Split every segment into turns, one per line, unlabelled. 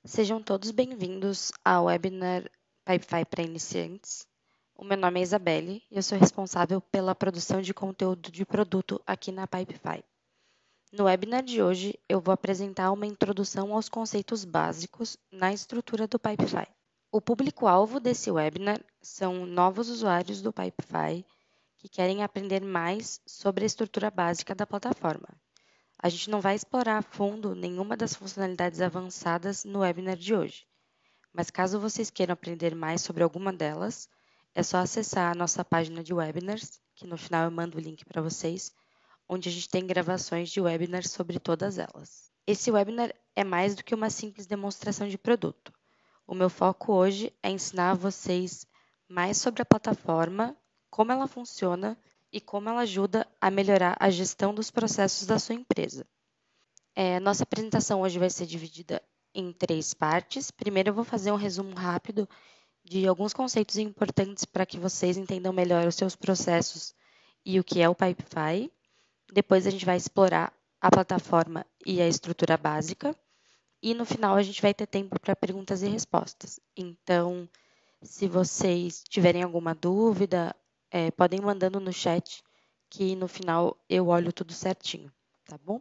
Sejam todos bem-vindos ao webinar Pipefy para iniciantes. O meu nome é Isabelle e eu sou responsável pela produção de conteúdo de produto aqui na Pipefy. No webinar de hoje, eu vou apresentar uma introdução aos conceitos básicos na estrutura do Pipefy. O público-alvo desse webinar são novos usuários do Pipefy que querem aprender mais sobre a estrutura básica da plataforma. A gente não vai explorar a fundo nenhuma das funcionalidades avançadas no webinar de hoje, mas caso vocês queiram aprender mais sobre alguma delas, é só acessar a nossa página de webinars, que no final eu mando o link para vocês, onde a gente tem gravações de webinars sobre todas elas. Esse webinar é mais do que uma simples demonstração de produto. O meu foco hoje é ensinar vocês mais sobre a plataforma, como ela funciona e como ela ajuda a melhorar a gestão dos processos da sua empresa. Nossa apresentação hoje vai ser dividida em 3 partes. Primeiro, eu vou fazer um resumo rápido de alguns conceitos importantes para que vocês entendam melhor os seus processos e o que é o Pipefy. Depois, a gente vai explorar a plataforma e a estrutura básica. E no final, a gente vai ter tempo para perguntas e respostas. Então, se vocês tiverem alguma dúvida, podem ir mandando no chat, que no final eu olho tudo certinho, tá bom?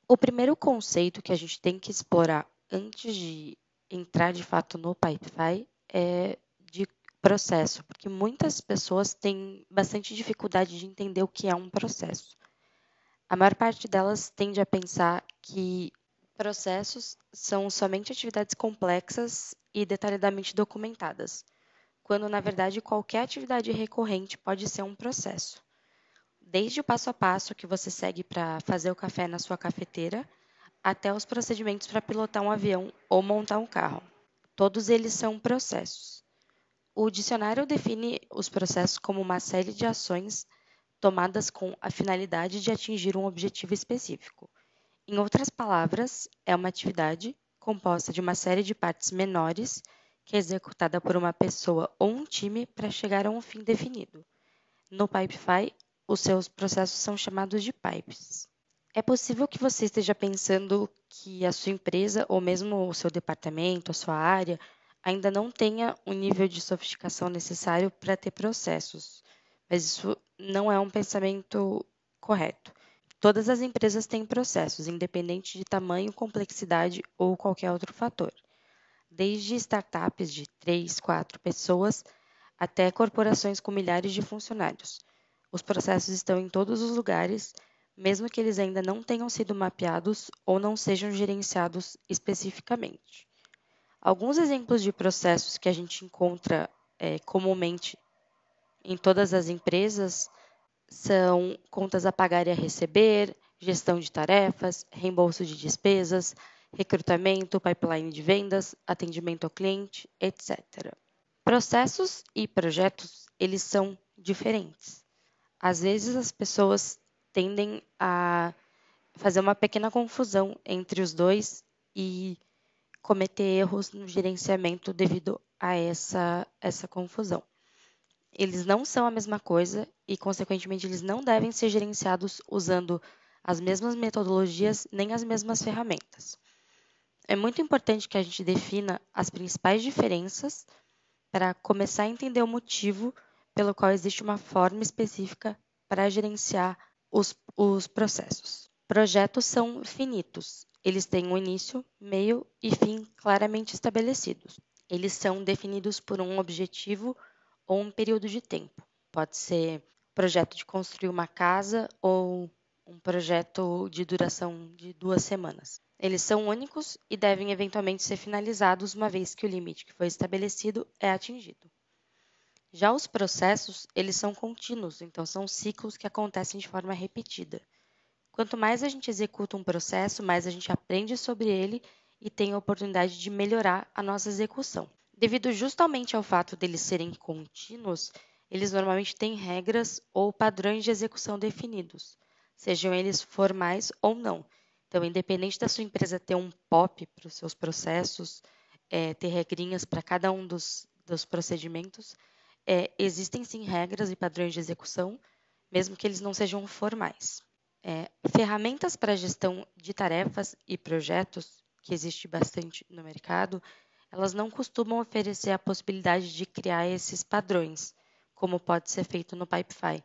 O primeiro conceito que a gente tem que explorar antes de entrar de fato no Pipefy é de processo, porque muitas pessoas têm bastante dificuldade de entender o que é um processo. A maior parte delas tende a pensar que processos são somente atividades complexas e detalhadamente documentadas, quando na verdade qualquer atividade recorrente pode ser um processo. Desde o passo a passo que você segue para fazer o café na sua cafeteira, até os procedimentos para pilotar um avião ou montar um carro. Todos eles são processos. O dicionário define os processos como uma série de ações tomadas com a finalidade de atingir um objetivo específico. Em outras palavras, é uma atividade composta de uma série de partes menores que é executada por uma pessoa ou um time para chegar a um fim definido. No Pipefy, os seus processos são chamados de pipes. É possível que você esteja pensando que a sua empresa ou mesmo o seu departamento, a sua área, ainda não tenha o nível de sofisticação necessário para ter processos, mas isso não é um pensamento correto. Todas as empresas têm processos, independente de tamanho, complexidade ou qualquer outro fator. Desde startups de 3, 4 pessoas até corporações com milhares de funcionários. Os processos estão em todos os lugares, mesmo que eles ainda não tenham sido mapeados ou não sejam gerenciados especificamente. Alguns exemplos de processos que a gente encontra comumente em todas as empresas são contas a pagar e a receber, gestão de tarefas, reembolso de despesas, recrutamento, pipeline de vendas, atendimento ao cliente, etc. Processos e projetos, eles são diferentes. Às vezes as pessoas tendem a fazer uma pequena confusão entre os dois e cometer erros no gerenciamento devido a essa confusão. Eles não são a mesma coisa e, consequentemente, eles não devem ser gerenciados usando as mesmas metodologias nem as mesmas ferramentas. É muito importante que a gente defina as principais diferenças para começar a entender o motivo pelo qual existe uma forma específica para gerenciar os processos. Projetos são finitos, eles têm um início, meio e fim claramente estabelecidos. Eles são definidos por um objetivo ou um período de tempo. Pode ser projeto de construir uma casa ou um projeto de duração de 2 semanas. Eles são únicos e devem eventualmente ser finalizados uma vez que o limite que foi estabelecido é atingido. Já os processos, eles são contínuos, então são ciclos que acontecem de forma repetida. Quanto mais a gente executa um processo, mais a gente aprende sobre ele e tem a oportunidade de melhorar a nossa execução. Devido justamente ao fato deles serem contínuos, eles normalmente têm regras ou padrões de execução definidos, sejam eles formais ou não. Então, independente da sua empresa ter um POP para os seus processos, ter regrinhas para cada um dos procedimentos, existem sim regras e padrões de execução, mesmo que eles não sejam formais. Ferramentas para gestão de tarefas e projetos, que existe bastante no mercado, elas não costumam oferecer a possibilidade de criar esses padrões, como pode ser feito no Pipefy.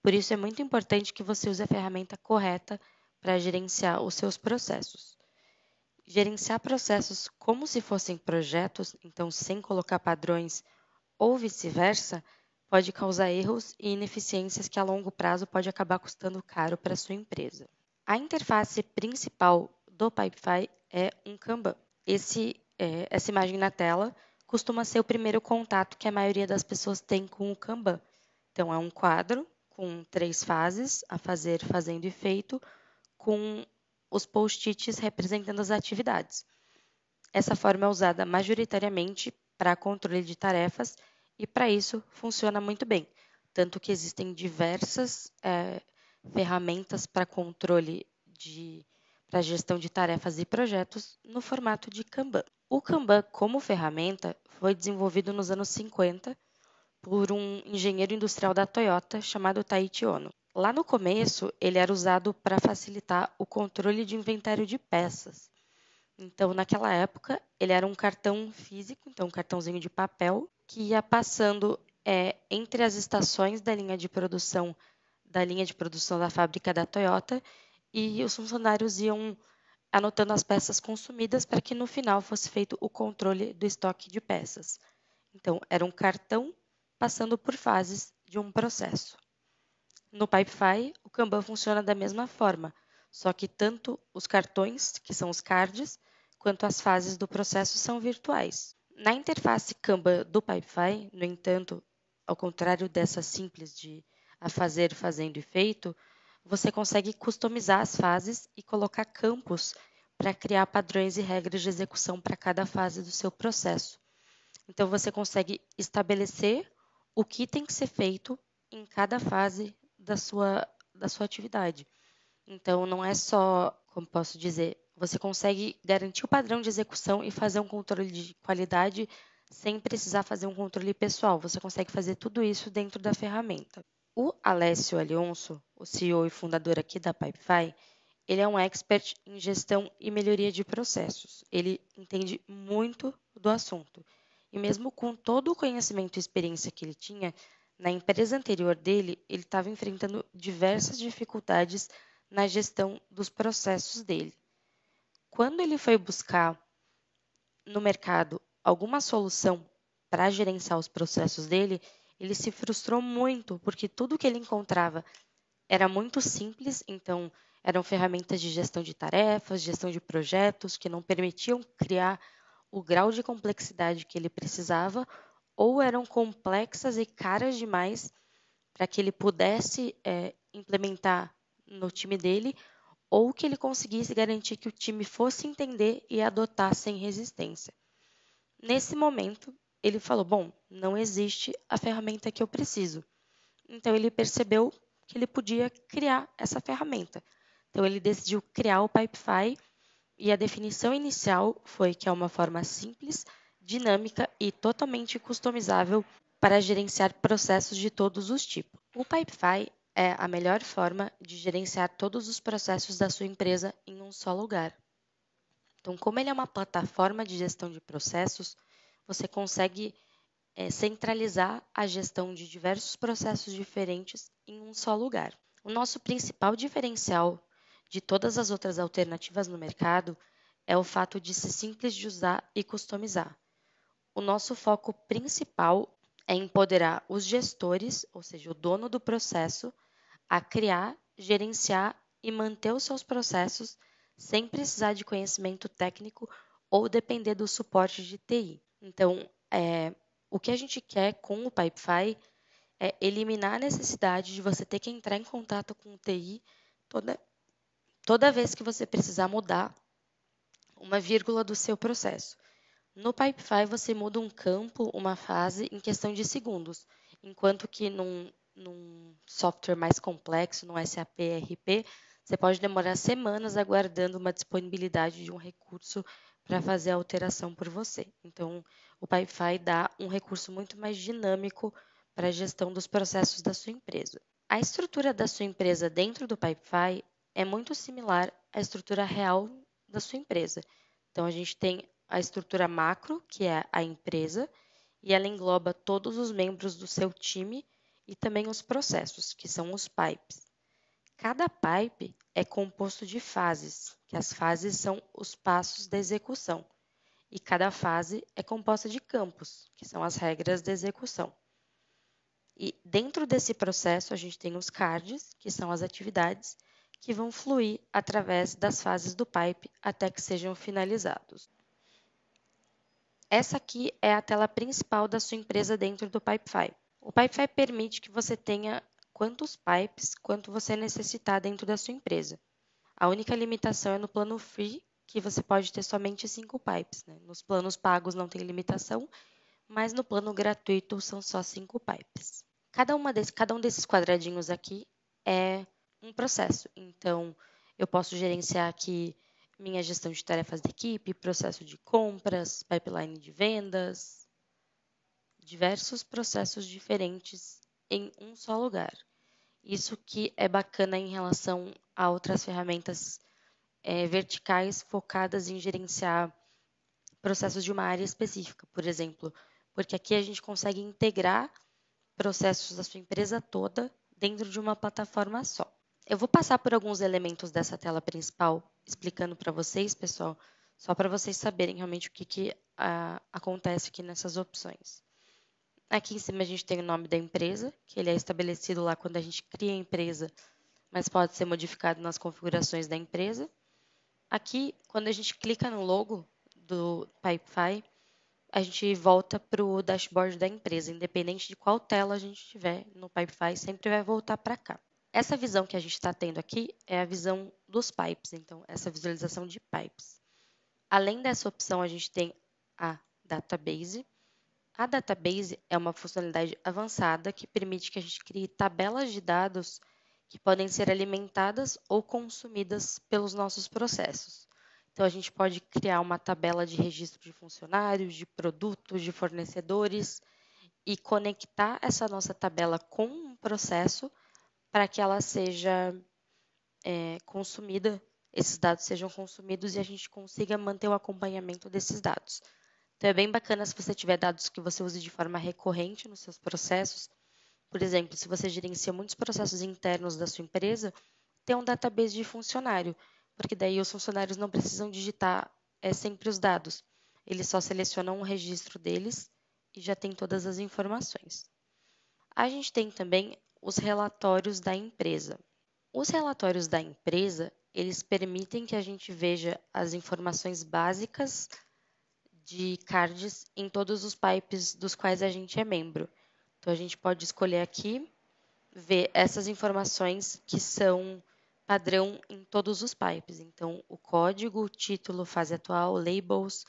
Por isso é muito importante que você use a ferramenta correta para gerenciar os seus processos. Gerenciar processos como se fossem projetos, então sem colocar padrões ou vice-versa, pode causar erros e ineficiências que a longo prazo pode acabar custando caro para a sua empresa. A interface principal do Pipefy é um Kanban. Essa imagem na tela costuma ser o primeiro contato que a maioria das pessoas tem com o Kanban. Então, é um quadro com 3 fases, a fazer, fazendo e feito, com os post-its representando as atividades. Essa forma é usada majoritariamente para controle de tarefas e, para isso, funciona muito bem. Tanto que existem diversas ferramentas para controle para gestão de tarefas e projetos no formato de Kanban. O Kanban, como ferramenta, foi desenvolvido nos anos 50 por um engenheiro industrial da Toyota chamado Taiichi Ohno. Lá no começo, ele era usado para facilitar o controle de inventário de peças. Então, naquela época, ele era um cartão físico, então um cartãozinho de papel, que ia passando entre as estações da linha de produção da fábrica da Toyota, e os funcionários iam anotando as peças consumidas para que no final fosse feito o controle do estoque de peças. Então, era um cartão passando por fases de um processo. No Pipefy, o Kanban funciona da mesma forma, só que tanto os cartões, que são os cards, quanto as fases do processo são virtuais. Na interface Kanban do Pipefy, no entanto, ao contrário dessa simples de a fazer, fazendo e feito, você consegue customizar as fases e colocar campos para criar padrões e regras de execução para cada fase do seu processo. Então, você consegue estabelecer o que tem que ser feito em cada fase da sua atividade. Então, não é só, como posso dizer, você consegue garantir o padrão de execução e fazer um controle de qualidade sem precisar fazer um controle pessoal. Você consegue fazer tudo isso dentro da ferramenta. O Alessio Alionso, o CEO e fundador aqui da Pipefy, ele é um expert em gestão e melhoria de processos. Ele entende muito do assunto. E mesmo com todo o conhecimento e experiência que ele tinha, na empresa anterior dele, ele estava enfrentando diversas dificuldades na gestão dos processos dele. Quando ele foi buscar no mercado alguma solução para gerenciar os processos dele, ele se frustrou muito, porque tudo que ele encontrava era muito simples, então eram ferramentas de gestão de tarefas, gestão de projetos, que não permitiam criar o grau de complexidade que ele precisava, ou eram complexas e caras demais para que ele pudesse implementar no time dele, ou que ele conseguisse garantir que o time fosse entender e adotar sem resistência. Nesse momento, ele falou: bom, não existe a ferramenta que eu preciso. Então, ele percebeu que ele podia criar essa ferramenta. Então, ele decidiu criar o Pipefy e a definição inicial foi que é uma forma simples, dinâmica e totalmente customizável para gerenciar processos de todos os tipos. O Pipefy é a melhor forma de gerenciar todos os processos da sua empresa em um só lugar. Então, como ele é uma plataforma de gestão de processos, você consegue centralizar a gestão de diversos processos diferentes em um só lugar. O nosso principal diferencial de todas as outras alternativas no mercado é o fato de ser simples de usar e customizar. O nosso foco principal é empoderar os gestores, ou seja, o dono do processo, a criar, gerenciar e manter os seus processos sem precisar de conhecimento técnico ou depender do suporte de TI. Então, o que a gente quer com o Pipefy é eliminar a necessidade de você ter que entrar em contato com o TI toda vez que você precisar mudar uma vírgula do seu processo. No Pipefy, você muda um campo, uma fase, em questão de segundos, enquanto que num software mais complexo, no SAP ERP, você pode demorar semanas aguardando uma disponibilidade de um recurso para fazer a alteração por você. Então, o Pipefy dá um recurso muito mais dinâmico para a gestão dos processos da sua empresa. A estrutura da sua empresa dentro do Pipefy é muito similar à estrutura real da sua empresa. Então, a gente tem a estrutura macro, que é a empresa, e ela engloba todos os membros do seu time e também os processos, que são os pipes. Cada pipe é composto de fases, que as fases são os passos da execução, e cada fase é composta de campos, que são as regras da execução. E dentro desse processo, a gente tem os cards, que são as atividades, que vão fluir através das fases do pipe até que sejam finalizados. Essa aqui é a tela principal da sua empresa dentro do Pipefy. O Pipefy permite que você tenha quantos pipes quanto você necessitar dentro da sua empresa. A única limitação é no plano free, que você pode ter somente 5 pipes. Né? Nos planos pagos não tem limitação, mas no plano gratuito são só 5 pipes. Cada um desses quadradinhos aqui é um processo. Então, eu posso gerenciar aqui minha gestão de tarefas da equipe, processo de compras, pipeline de vendas, diversos processos diferentes em um só lugar. Isso que é bacana em relação a outras ferramentas verticais focadas em gerenciar processos de uma área específica, por exemplo, porque aqui a gente consegue integrar processos da sua empresa toda dentro de uma plataforma só. Eu vou passar por alguns elementos dessa tela principal, explicando para vocês, pessoal, só para vocês saberem realmente o que acontece aqui nessas opções. Aqui em cima a gente tem o nome da empresa, que ele é estabelecido lá quando a gente cria a empresa, mas pode ser modificado nas configurações da empresa. Aqui, quando a gente clica no logo do Pipefy, a gente volta para o dashboard da empresa, independente de qual tela a gente tiver no Pipefy, sempre vai voltar para cá. Essa visão que a gente está tendo aqui é a visão dos pipes, então essa visualização de pipes. Além dessa opção, a gente tem a database. A database é uma funcionalidade avançada que permite que a gente crie tabelas de dados que podem ser alimentadas ou consumidas pelos nossos processos. Então, a gente pode criar uma tabela de registro de funcionários, de produtos, de fornecedores e conectar essa nossa tabela com um processo para que ela seja consumida, esses dados sejam consumidos e a gente consiga manter o acompanhamento desses dados. Então, é bem bacana se você tiver dados que você use de forma recorrente nos seus processos. Por exemplo, se você gerencia muitos processos internos da sua empresa, ter um database de funcionário, porque daí os funcionários não precisam digitar sempre os dados. Eles só selecionam um registro deles e já tem todas as informações. A gente tem também os relatórios da empresa. Os relatórios da empresa, eles permitem que a gente veja as informações básicas de cards em todos os pipes dos quais a gente é membro. Então, a gente pode escolher aqui, ver essas informações que são padrão em todos os pipes. Então, o código, o título, fase atual, labels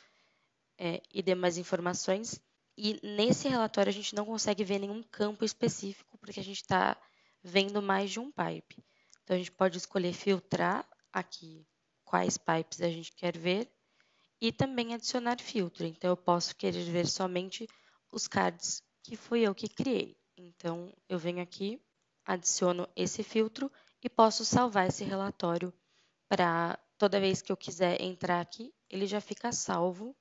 e demais informações. E nesse relatório a gente não consegue ver nenhum campo específico, porque a gente está vendo mais de um pipe. Então, a gente pode escolher filtrar aqui quais pipes a gente quer ver e também adicionar filtro. Então, eu posso querer ver somente os cards que fui eu que criei. Então, eu venho aqui, adiciono esse filtro e posso salvar esse relatório para toda vez que eu quiser entrar aqui, ele já fica salvo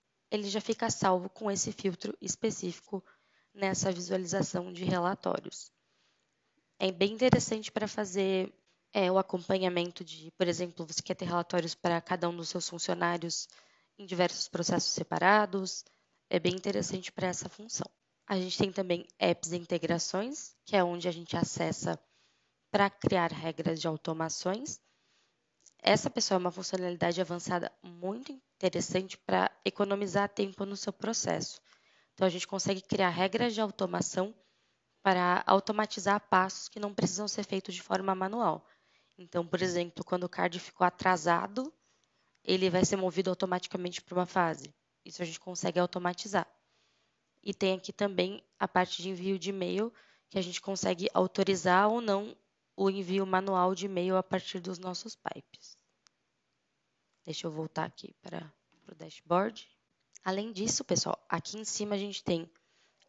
com esse filtro específico nessa visualização de relatórios. É bem interessante para fazer o acompanhamento de, por exemplo, você quer ter relatórios para cada um dos seus funcionários em diversos processos separados. É bem interessante para essa função. A gente tem também apps e integrações, que é onde a gente acessa para criar regras de automações. Essa, pessoal, é uma funcionalidade avançada muito interessante para economizar tempo no seu processo. Então, a gente consegue criar regras de automação para automatizar passos que não precisam ser feitos de forma manual. Então, por exemplo, quando o card ficou atrasado, ele vai ser movido automaticamente para uma fase. Isso a gente consegue automatizar. E tem aqui também a parte de envio de e-mail, que a gente consegue autorizar ou não o envio manual de e-mail a partir dos nossos pipes. Deixa eu voltar aqui para o dashboard. Além disso, pessoal, aqui em cima a gente tem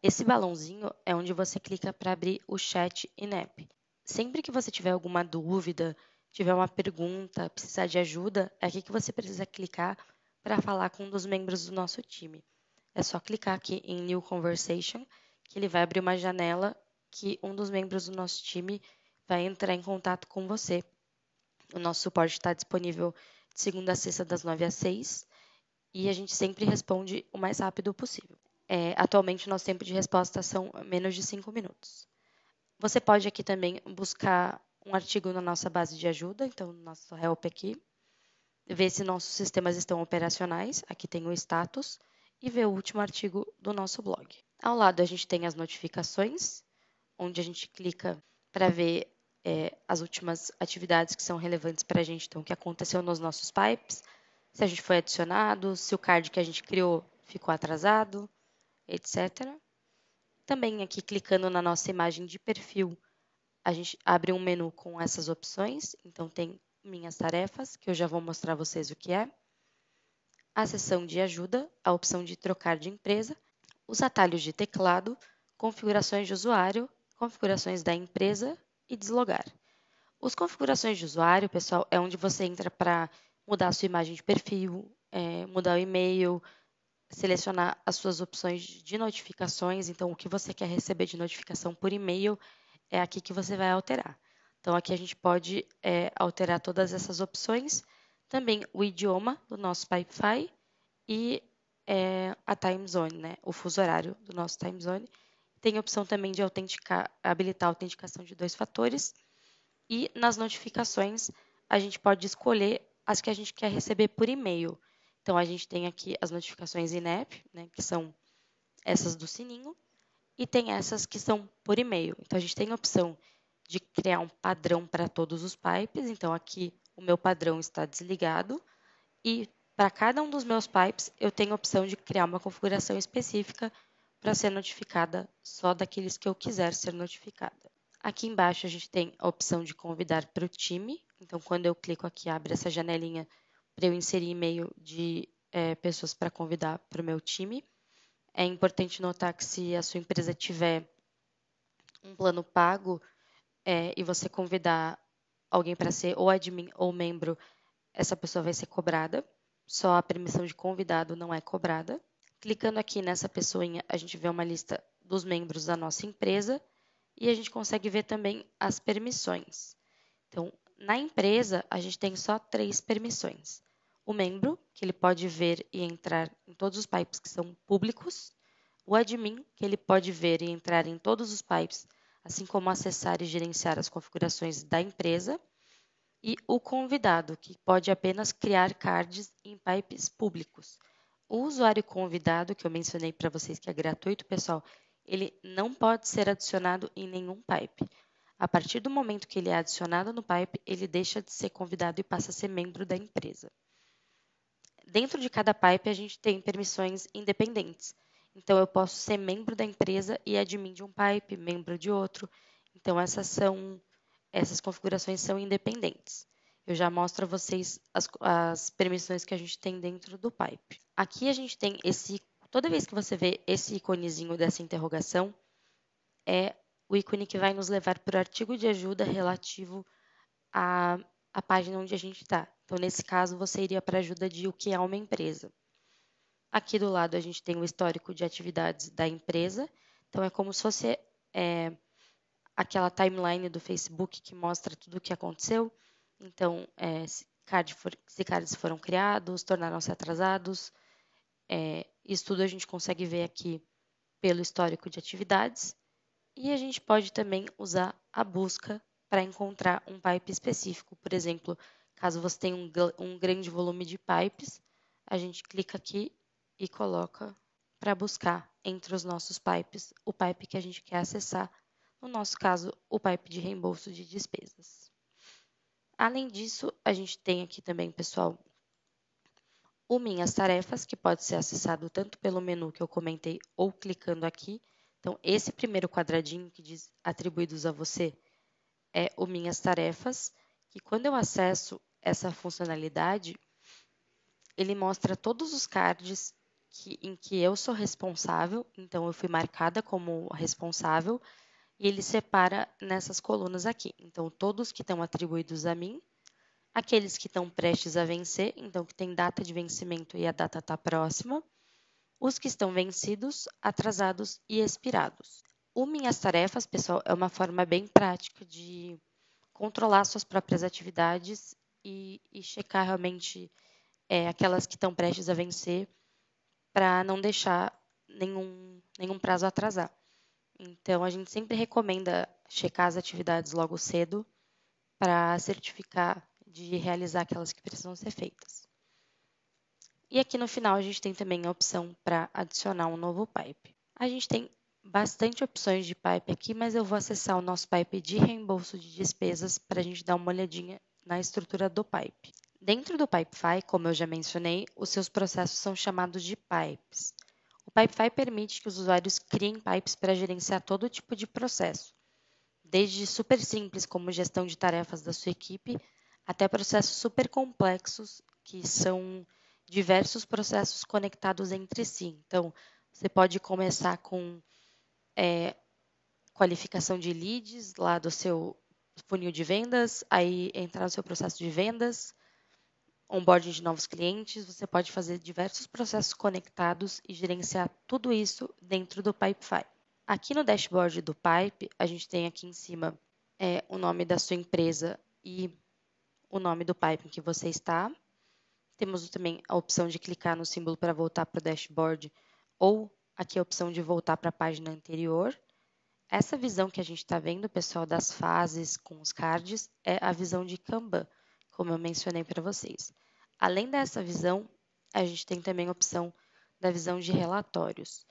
esse balãozinho, é onde você clica para abrir o chat in-app. Sempre que você tiver alguma dúvida, tiver uma pergunta, precisar de ajuda, é aqui que você precisa clicar para falar com um dos membros do nosso time. É só clicar aqui em New Conversation, que ele vai abrir uma janela que um dos membros do nosso time vai entrar em contato com você. O nosso suporte está disponível de segunda a sexta, das 9 às 6, e a gente sempre responde o mais rápido possível. Atualmente, nosso tempo de resposta são menos de 5 minutos. Você pode aqui também buscar um artigo na nossa base de ajuda, então no nosso help aqui, ver se nossos sistemas estão operacionais, aqui tem o status, e ver o último artigo do nosso blog. Ao lado a gente tem as notificações, onde a gente clica para ver as últimas atividades que são relevantes para a gente, então o que aconteceu nos nossos pipes, se a gente foi adicionado, se o card que a gente criou ficou atrasado, etc. Também aqui clicando na nossa imagem de perfil, a gente abre um menu com essas opções, então tem minhas tarefas, que eu já vou mostrar a vocês o que é, a seção de ajuda, a opção de trocar de empresa, os atalhos de teclado, configurações de usuário, configurações da empresa e deslogar. Os configurações de usuário, pessoal, é onde você entra para mudar a sua imagem de perfil, mudar o e-mail, selecionar as suas opções de notificações. Então, o que você quer receber de notificação por e-mail é aqui que você vai alterar. Então, aqui a gente pode alterar todas essas opções. Também o idioma do nosso Pipefy e a time zone, né? O fuso horário do nosso time zone. Tem a opção também de habilitar a autenticação de 2 fatores. E nas notificações, a gente pode escolher as que a gente quer receber por e-mail. Então, a gente tem aqui as notificações in-app, né, que são essas do sininho, e tem essas que são por e-mail. Então, a gente tem a opção de criar um padrão para todos os pipes. Então, aqui o meu padrão está desligado. E para cada um dos meus pipes, eu tenho a opção de criar uma configuração específica para ser notificada só daqueles que eu quiser ser notificada. Aqui embaixo a gente tem a opção de convidar para o time. Então, quando eu clico aqui, abre essa janelinha para eu inserir e-mail de pessoas para convidar para o meu time. É importante notar que se a sua empresa tiver um plano pago e você convidar alguém para ser ou admin ou membro, essa pessoa vai ser cobrada. Só a permissão de convidado não é cobrada. Clicando aqui nessa pessoinha, a gente vê uma lista dos membros da nossa empresa e a gente consegue ver também as permissões. Então, na empresa, a gente tem só 3 permissões. O membro, que ele pode ver e entrar em todos os pipes que são públicos. O admin, que ele pode ver e entrar em todos os pipes, assim como acessar e gerenciar as configurações da empresa. E o convidado, que pode apenas criar cards em pipes públicos. O usuário convidado, que eu mencionei para vocês que é gratuito, pessoal, ele não pode ser adicionado em nenhum pipe. A partir do momento que ele é adicionado no pipe, ele deixa de ser convidado e passa a ser membro da empresa. Dentro de cada pipe, a gente tem permissões independentes. Então, eu posso ser membro da empresa e admin de um pipe, membro de outro. Então, essas configurações são independentes. Eu já mostro a vocês as permissões que a gente tem dentro do pipe. Aqui a gente tem toda vez que você vê esse iconezinho dessa interrogação, é o ícone que vai nos levar para o artigo de ajuda relativo à página onde a gente está. Então, nesse caso, você iria para a ajuda de o que é uma empresa. Aqui do lado, a gente tem o histórico de atividades da empresa. Então, é como se fosse aquela timeline do Facebook que mostra tudo o que aconteceu. Então, se cards foram criados, tornaram-se atrasados. Isso tudo a gente consegue ver aqui pelo histórico de atividades. E a gente pode também usar a busca para encontrar um pipe específico. Por exemplo, caso você tenha um grande volume de pipes, a gente clica aqui e coloca para buscar entre os nossos pipes o pipe que a gente quer acessar. No nosso caso, o pipe de reembolso de despesas. Além disso, a gente tem aqui também, pessoal, o Minhas Tarefas, que pode ser acessado tanto pelo menu que eu comentei ou clicando aqui. Então, esse primeiro quadradinho que diz atribuídos a você é o Minhas Tarefas, que quando eu acesso essa funcionalidade, ele mostra todos os cards em que eu sou responsável, então eu fui marcada como responsável, e ele separa nessas colunas aqui. Então, todos que estão atribuídos a mim aqueles que estão prestes a vencer, então que tem data de vencimento e a data está próxima, os que estão vencidos, atrasados e expirados. O Minhas Tarefas, pessoal, é uma forma bem prática de controlar suas próprias atividades e checar realmente aquelas que estão prestes a vencer para não deixar nenhum prazo atrasar. Então, a gente sempre recomenda checar as atividades logo cedo para certificar de realizar aquelas que precisam ser feitas. E aqui no final a gente tem também a opção para adicionar um novo pipe. A gente tem bastante opções de pipe aqui, mas eu vou acessar o nosso pipe de reembolso de despesas para a gente dar uma olhadinha na estrutura do pipe. Dentro do Pipefy, como eu já mencionei, os seus processos são chamados de pipes. O Pipefy permite que os usuários criem pipes para gerenciar todo tipo de processo, desde super simples como gestão de tarefas da sua equipe, até processos super complexos, que são diversos processos conectados entre si. Então, você pode começar com qualificação de leads lá do seu funil de vendas, aí entrar no seu processo de vendas, onboarding de novos clientes, você pode fazer diversos processos conectados e gerenciar tudo isso dentro do Pipefy. Aqui no dashboard do Pipe, a gente tem aqui em cima o nome da sua empresa e o nome do Pipe em que você está. Temos também a opção de clicar no símbolo para voltar para o dashboard ou aqui a opção de voltar para a página anterior. Essa visão que a gente está vendo, pessoal, das fases com os cards, é a visão de Kanban, como eu mencionei para vocês. Além dessa visão, a gente tem também a opção da visão de relatórios.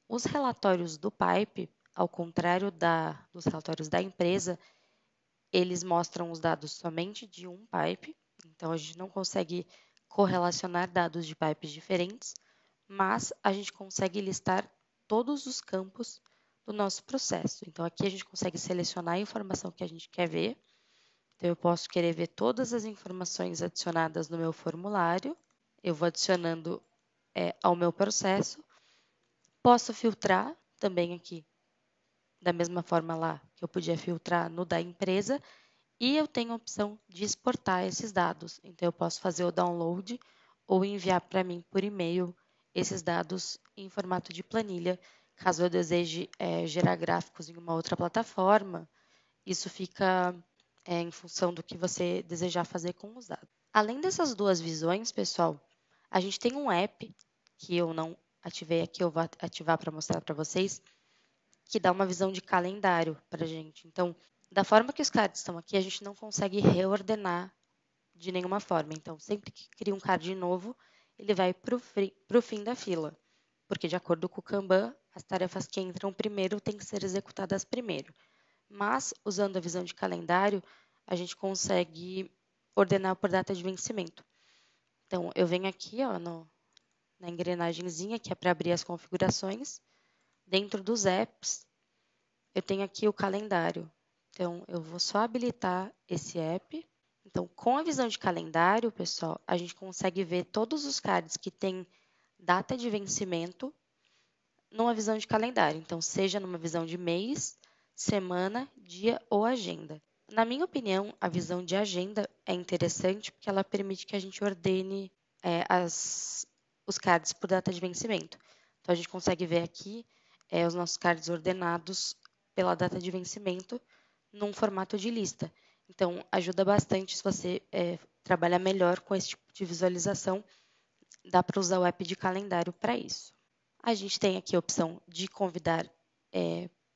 Os relatórios do Pipe, ao contrário dos relatórios da empresa, eles mostram os dados somente de um pipe, então a gente não consegue correlacionar dados de pipes diferentes, mas a gente consegue listar todos os campos do nosso processo. Então aqui a gente consegue selecionar a informação que a gente quer ver. Então eu posso querer ver todas as informações adicionadas no meu formulário, eu vou adicionando ao meu processo. Posso filtrar também aqui, da mesma forma lá que eu podia filtrar no da empresa, e eu tenho a opção de exportar esses dados. Então, eu posso fazer o download ou enviar para mim por e-mail esses dados em formato de planilha. Caso eu deseje gerar gráficos em uma outra plataforma, isso fica em função do que você desejar fazer com os dados. Além dessas duas visões, pessoal, a gente tem um app que eu não ativei aqui, eu vou ativar para mostrar para vocês, que dá uma visão de calendário para a gente. Então, da forma que os cards estão aqui, a gente não consegue reordenar de nenhuma forma. Então, sempre que cria um card novo, ele vai para o fim da fila, porque de acordo com o Kanban, as tarefas que entram primeiro têm que ser executadas primeiro. Mas, usando a visão de calendário, a gente consegue ordenar por data de vencimento. Então, eu venho aqui ó, na engrenagemzinha, que é para abrir as configurações. Dentro dos apps, eu tenho aqui o calendário. Então, eu vou só habilitar esse app. Então, com a visão de calendário, pessoal, a gente consegue ver todos os cards que têm data de vencimento numa visão de calendário. Então, seja numa visão de mês, semana, dia ou agenda. Na minha opinião, a visão de agenda é interessante porque ela permite que a gente ordene os cards por data de vencimento. Então, a gente consegue ver aqui os nossos cards ordenados pela data de vencimento num formato de lista. Então, ajuda bastante se você trabalhar melhor com esse tipo de visualização. Dá para usar o app de calendário para isso. A gente tem aqui a opção de convidar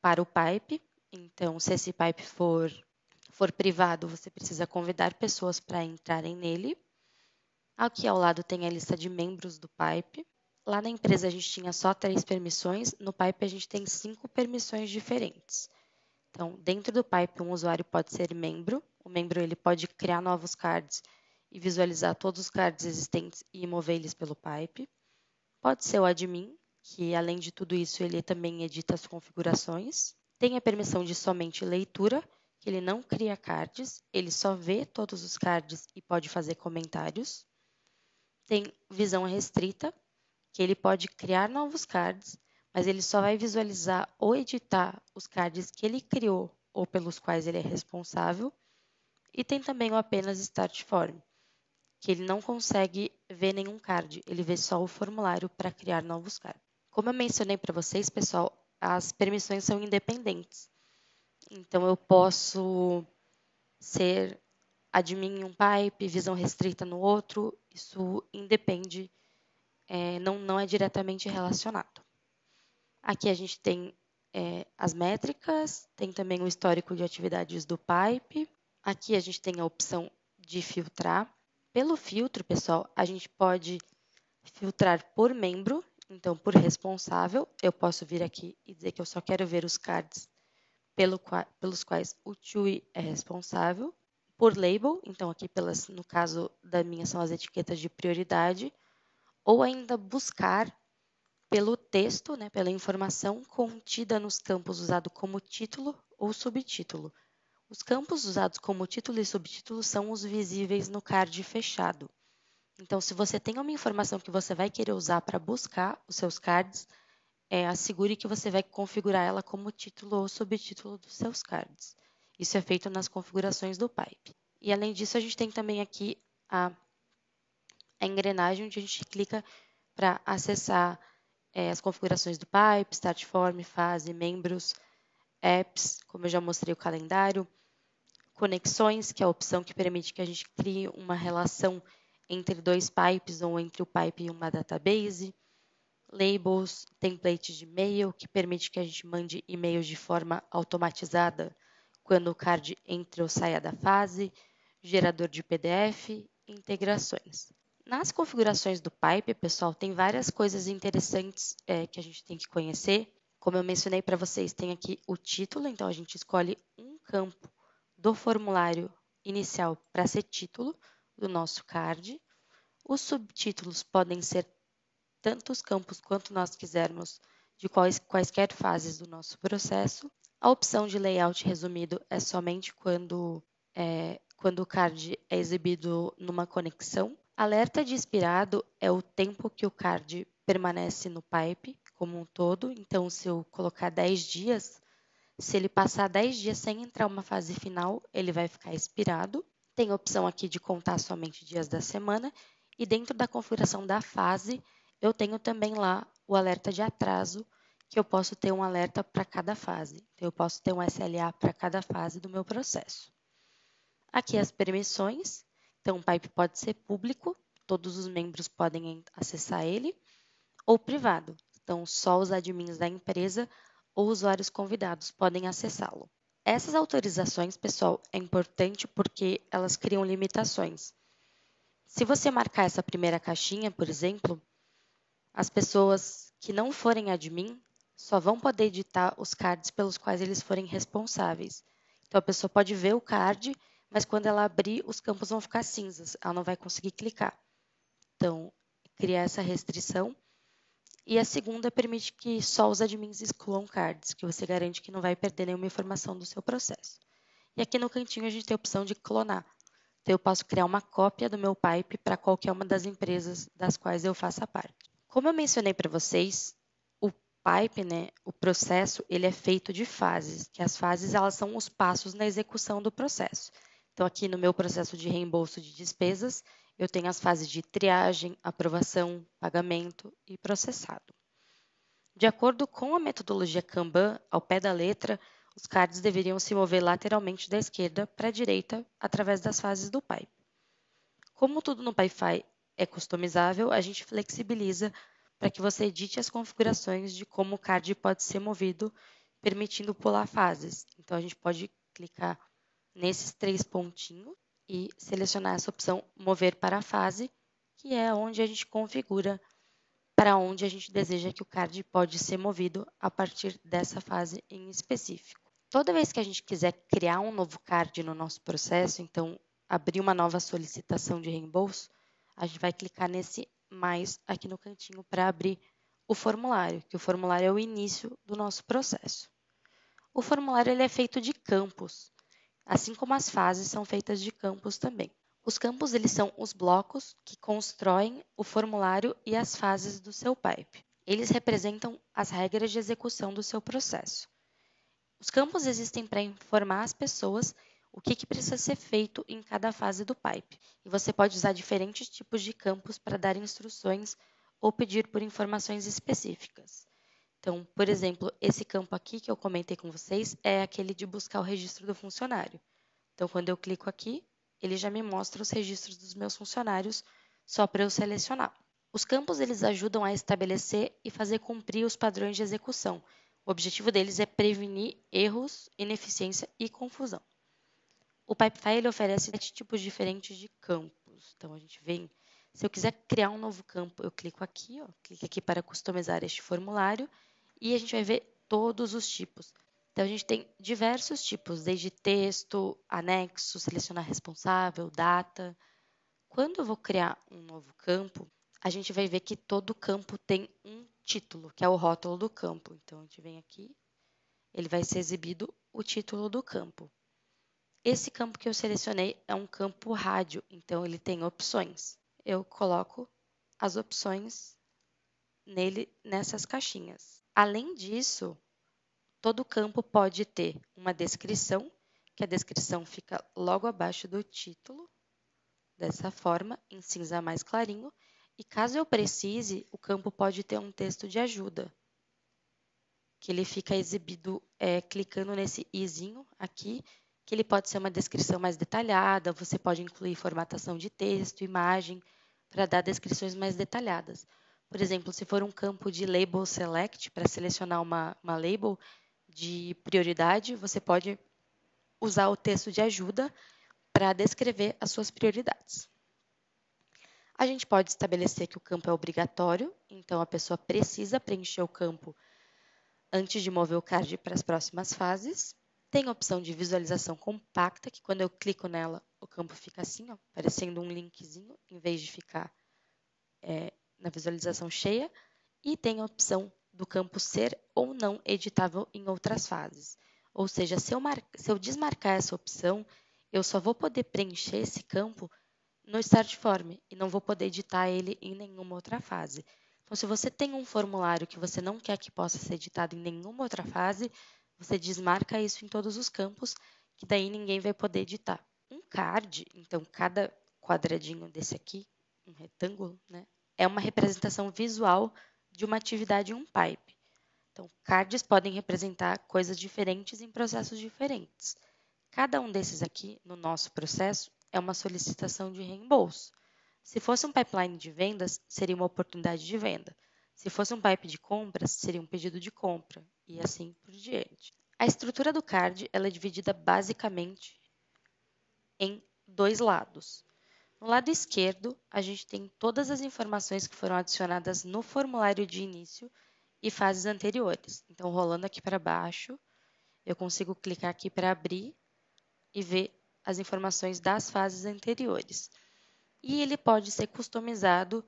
para o Pipe. Então, se esse Pipe for privado, você precisa convidar pessoas para entrarem nele. Aqui ao lado tem a lista de membros do Pipe. Lá na empresa a gente tinha só 3 permissões, no Pipe a gente tem 5 permissões diferentes. Então, dentro do Pipe, um usuário pode ser membro. O membro ele pode criar novos cards e visualizar todos os cards existentes e mover eles pelo Pipe. Pode ser o admin, que além de tudo isso, ele também edita as configurações. Tem a permissão de somente leitura, que ele não cria cards, ele só vê todos os cards e pode fazer comentários. Tem visão restrita, que ele pode criar novos cards, mas ele só vai visualizar ou editar os cards que ele criou ou pelos quais ele é responsável. E tem também o apenas Start Form, que ele não consegue ver nenhum card, ele vê só o formulário para criar novos cards. Como eu mencionei para vocês, pessoal, as permissões são independentes. Então, eu posso ser admin em um pipe, visão restrita no outro, isso independe, não é diretamente relacionado. Aqui a gente tem as métricas, tem também o histórico de atividades do pipe. Aqui a gente tem a opção de filtrar. Pelo filtro, pessoal, a gente pode filtrar por membro, então por responsável. Eu posso vir aqui e dizer que eu só quero ver os cards pelos quais o TUI é responsável. Por label, então aqui no caso da minha são as etiquetas de prioridade, ou ainda buscar pelo texto, pela informação contida nos campos usados como título ou subtítulo. Os campos usados como título e subtítulo são os visíveis no card fechado. Então, se você tem uma informação que você vai querer usar para buscar os seus cards, assegure que você vai configurar ela como título ou subtítulo dos seus cards. Isso é feito nas configurações do pipe. E, além disso, a gente tem também aqui a engrenagem, onde a gente clica para acessar as configurações do pipe, start form, fase, membros, apps, como eu já mostrei o calendário, conexões, que é a opção que permite que a gente crie uma relação entre dois pipes ou entre o pipe e uma database, labels, templates de e-mail, que permite que a gente mande e-mails de forma automatizada quando o card entre ou saia da fase, gerador de PDF, integrações. Nas configurações do pipe, pessoal, tem várias coisas interessantes que a gente tem que conhecer. Como eu mencionei para vocês, tem aqui o título, então a gente escolhe um campo do formulário inicial para ser título do nosso card. Os subtítulos podem ser tantos campos quanto nós quisermos de quaisquer fases do nosso processo. A opção de layout resumido é somente quando o card é exibido numa conexão. Alerta de expirado é o tempo que o card permanece no pipe como um todo. Então, se eu colocar 10 dias, se ele passar 10 dias sem entrar uma fase final, ele vai ficar expirado. Tem a opção aqui de contar somente dias da semana. E dentro da configuração da fase, eu tenho também lá o alerta de atraso, que eu posso ter um alerta para cada fase. Então, eu posso ter um SLA para cada fase do meu processo. Aqui as permissões. Então, o pipe pode ser público, todos os membros podem acessar ele, ou privado. Então, só os admins da empresa ou usuários convidados podem acessá-lo. Essas autorizações, pessoal, é importante porque elas criam limitações. Se você marcar essa primeira caixinha, por exemplo, as pessoas que não forem admin só vão poder editar os cards pelos quais eles forem responsáveis. Então, a pessoa pode ver o card, mas quando ela abrir, os campos vão ficar cinzas, ela não vai conseguir clicar. Então, criar essa restrição. E a segunda permite que só os admins excluam cards, que você garante que não vai perder nenhuma informação do seu processo. E aqui no cantinho a gente tem a opção de clonar. Então, eu posso criar uma cópia do meu pipe para qualquer uma das empresas das quais eu faça parte. Como eu mencionei para vocês, o pipe, o processo, ele é feito de fases, que as fases elas são os passos na execução do processo. Então, aqui no meu processo de reembolso de despesas, eu tenho as fases de triagem, aprovação, pagamento e processado. De acordo com a metodologia Kanban, ao pé da letra, os cards deveriam se mover lateralmente da esquerda para a direita através das fases do pipe. Como tudo no Pipefy é customizável, a gente flexibiliza para que você edite as configurações de como o card pode ser movido, permitindo pular fases. Então, a gente pode clicar nesses 3 pontinhos e selecionar essa opção Mover para a fase, que é onde a gente configura para onde a gente deseja que o card pode ser movido a partir dessa fase em específico. Toda vez que a gente quiser criar um novo card no nosso processo, então abrir uma nova solicitação de reembolso, a gente vai clicar nesse mais aqui no cantinho para abrir o formulário, que o formulário é o início do nosso processo. O formulário ele é feito de campos, assim como as fases são feitas de campos também. Os campos eles são os blocos que constroem o formulário e as fases do seu pipe. Eles representam as regras de execução do seu processo. Os campos existem para informar as pessoas o que precisa ser feito em cada fase do pipe. E você pode usar diferentes tipos de campos para dar instruções ou pedir por informações específicas. Então, por exemplo, esse campo aqui que eu comentei com vocês é aquele de buscar o registro do funcionário. Então, quando eu clico aqui, ele já me mostra os registros dos meus funcionários só para eu selecionar. Os campos eles ajudam a estabelecer e fazer cumprir os padrões de execução. O objetivo deles é prevenir erros, ineficiência e confusão. O Pipefy ele oferece 7 tipos diferentes de campos. Então, a gente vem, se eu quiser criar um novo campo, eu clico aqui, clique aqui para customizar este formulário e a gente vai ver todos os tipos. Então, a gente tem diversos tipos, desde texto, anexo, selecionar responsável, data. Quando eu vou criar um novo campo, a gente vai ver que todo campo tem um título, que é o rótulo do campo. Então, a gente vem aqui, ele vai ser exibido o título do campo. Esse campo que eu selecionei é um campo rádio, então ele tem opções. Eu coloco as opções nele nessas caixinhas. Além disso, todo campo pode ter uma descrição, que a descrição fica logo abaixo do título, dessa forma, em cinza mais clarinho. E caso eu precise, o campo pode ter um texto de ajuda, que ele fica exibido clicando nesse izinho aqui, que ele pode ser uma descrição mais detalhada, você pode incluir formatação de texto, imagem, para dar descrições mais detalhadas. Por exemplo, se for um campo de Label Select, para selecionar uma label de prioridade, você pode usar o texto de ajuda para descrever as suas prioridades. A gente pode estabelecer que o campo é obrigatório, então a pessoa precisa preencher o campo antes de mover o card para as próximas fases. Tem a opção de visualização compacta, que quando eu clico nela, o campo fica assim, parecendo um linkzinho, em vez de ficar na visualização cheia. E tem a opção do campo ser ou não editável em outras fases. Ou seja, se eu desmarcar essa opção, eu só vou poder preencher esse campo no Start Form e não vou poder editar ele em nenhuma outra fase. Então, se você tem um formulário que você não quer que possa ser editado em nenhuma outra fase, você desmarca isso em todos os campos, que daí ninguém vai poder editar. Um card, então cada quadradinho desse aqui, um retângulo, né, é uma representação visual de uma atividade em um pipe. Então, cards podem representar coisas diferentes em processos diferentes. Cada um desses aqui, no nosso processo, é uma solicitação de reembolso. Se fosse um pipeline de vendas, seria uma oportunidade de venda. Se fosse um pipe de compras, seria um pedido de compra, e assim por diante. A estrutura do card ela é dividida basicamente em dois lados. No lado esquerdo, a gente tem todas as informações que foram adicionadas no formulário de início e fases anteriores. Então, rolando aqui para baixo, eu consigo clicar aqui para abrir e ver as informações das fases anteriores. E ele pode ser customizado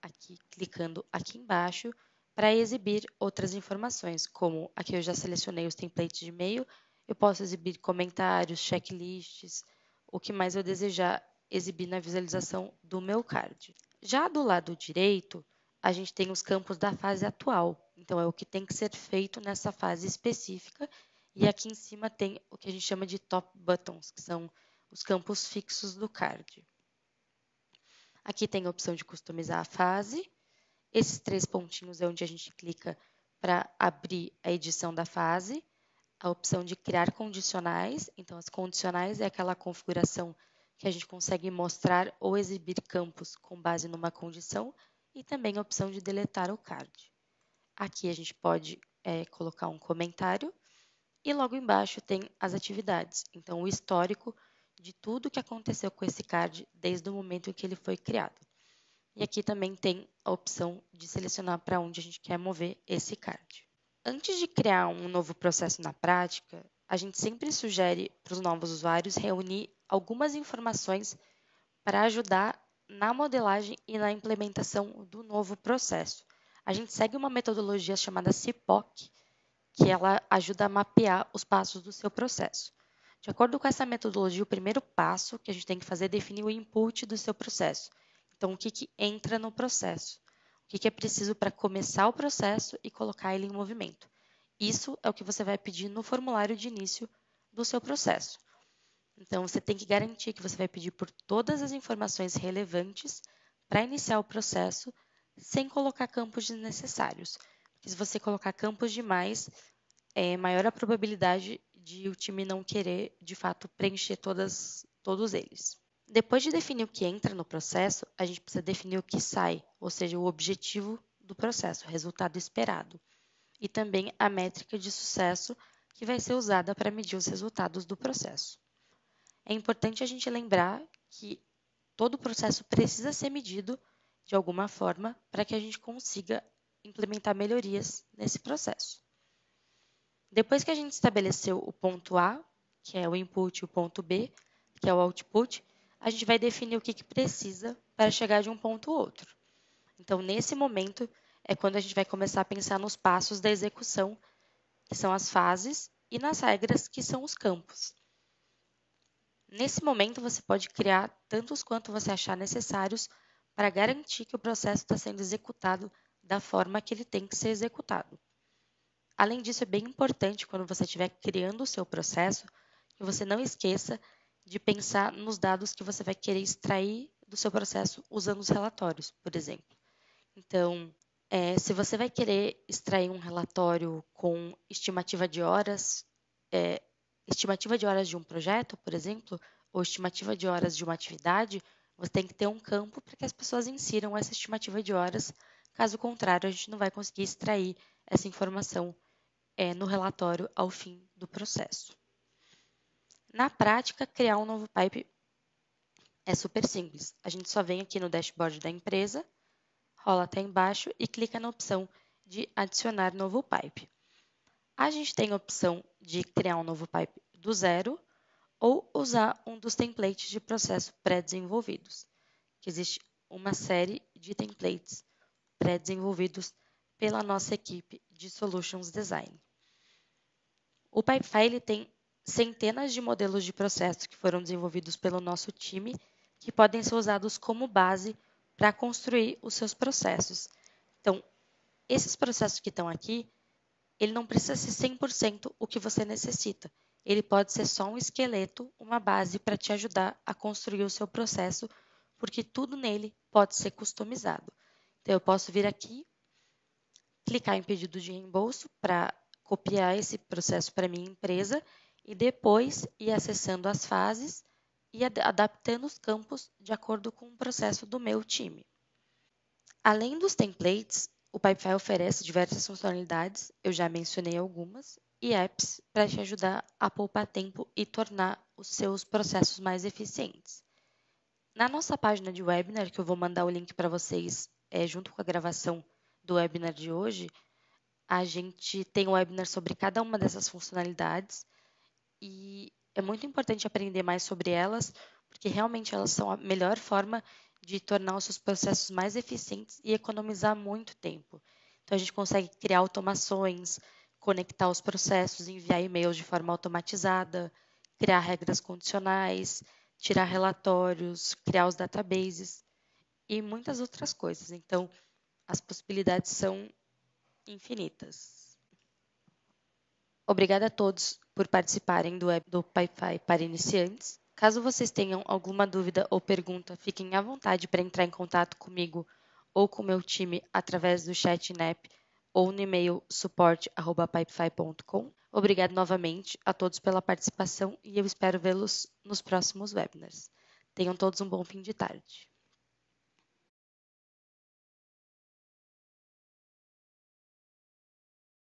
aqui, clicando aqui embaixo, para exibir outras informações, como aqui eu já selecionei os templates de e-mail, eu posso exibir comentários, checklists, o que mais eu desejar exibir na visualização do meu card. Já do lado direito, a gente tem os campos da fase atual, então é o que tem que ser feito nessa fase específica, e aqui em cima tem o que a gente chama de top buttons, que são os campos fixos do card. Aqui tem a opção de customizar a fase. Esses 3 pontinhos é onde a gente clica para abrir a edição da fase. A opção de criar condicionais. Então, as condicionais é aquela configuração que a gente consegue mostrar ou exibir campos com base numa condição. E também a opção de deletar o card. Aqui a gente pode colocar um comentário. E logo embaixo tem as atividades. Então, o histórico de tudo que aconteceu com esse card desde o momento em que ele foi criado. E aqui também tem a opção de selecionar para onde a gente quer mover esse card. Antes de criar um novo processo na prática, a gente sempre sugere para os novos usuários reunir algumas informações para ajudar na modelagem e na implementação do novo processo. A gente segue uma metodologia chamada CIPOC, que ela ajuda a mapear os passos do seu processo. De acordo com essa metodologia, o primeiro passo que a gente tem que fazer é definir o input do seu processo. Então, o que entra no processo? O que é preciso para começar o processo e colocar ele em movimento? Isso é o que você vai pedir no formulário de início do seu processo. Então, você tem que garantir que você vai pedir por todas as informações relevantes para iniciar o processo, sem colocar campos desnecessários. Porque se você colocar campos demais, é maior a probabilidade de o time não querer, de fato, preencher todos eles. Depois de definir o que entra no processo, a gente precisa definir o que sai, ou seja, o objetivo do processo, o resultado esperado. E também a métrica de sucesso que vai ser usada para medir os resultados do processo. É importante a gente lembrar que todo o processo precisa ser medido de alguma forma para que a gente consiga implementar melhorias nesse processo. Depois que a gente estabeleceu o ponto A, que é o input, e o ponto B, que é o output, a gente vai definir o que precisa para chegar de um ponto ao outro. Então, nesse momento, é quando a gente vai começar a pensar nos passos da execução, que são as fases, e nas regras, que são os campos. Nesse momento, você pode criar tantos quanto você achar necessários para garantir que o processo está sendo executado da forma que ele tem que ser executado. Além disso, é bem importante, quando você estiver criando o seu processo, que você não esqueça de pensar nos dados que você vai querer extrair do seu processo usando os relatórios, por exemplo. Então, se você vai querer extrair um relatório com estimativa de horas de um projeto, por exemplo, ou estimativa de horas de uma atividade, você tem que ter um campo para que as pessoas insiram essa estimativa de horas. Caso contrário, a gente não vai conseguir extrair essa informação no relatório ao fim do processo. Na prática, criar um novo pipe é super simples. A gente só vem aqui no dashboard da empresa, rola até embaixo e clica na opção de adicionar novo pipe. A gente tem a opção de criar um novo pipe do zero ou usar um dos templates de processo pré-desenvolvidos, que existe uma série de templates pré-desenvolvidos pela nossa equipe de Solutions Design. O Pipefy tem centenas de modelos de processo que foram desenvolvidos pelo nosso time, que podem ser usados como base para construir os seus processos. Então, esses processos que estão aqui, ele não precisa ser 100% o que você necessita. Ele pode ser só um esqueleto, uma base para te ajudar a construir o seu processo, porque tudo nele pode ser customizado. Então, eu posso vir aqui, clicar em pedido de reembolso para copiar esse processo para minha empresa e depois ir acessando as fases e adaptando os campos de acordo com o processo do meu time. Além dos templates, o Pipefy oferece diversas funcionalidades, eu já mencionei algumas, e apps para te ajudar a poupar tempo e tornar os seus processos mais eficientes. Na nossa página de webinar, que eu vou mandar o link para vocês junto com a gravação do webinar de hoje, a gente tem um webinar sobre cada uma dessas funcionalidades e é muito importante aprender mais sobre elas, porque realmente elas são a melhor forma de tornar os seus processos mais eficientes e economizar muito tempo. Então, a gente consegue criar automações, conectar os processos, enviar e-mails de forma automatizada, criar regras condicionais, tirar relatórios, criar os databases e muitas outras coisas. Então, as possibilidades são infinitas. Obrigada a todos por participarem do web do Pipefy para iniciantes. Caso vocês tenham alguma dúvida ou pergunta, fiquem à vontade para entrar em contato comigo ou com o meu time através do chat in app ou no e-mail suporte@pipefy.com. Obrigado novamente a todos pela participação e eu espero vê-los nos próximos webinars. Tenham todos um bom fim de tarde.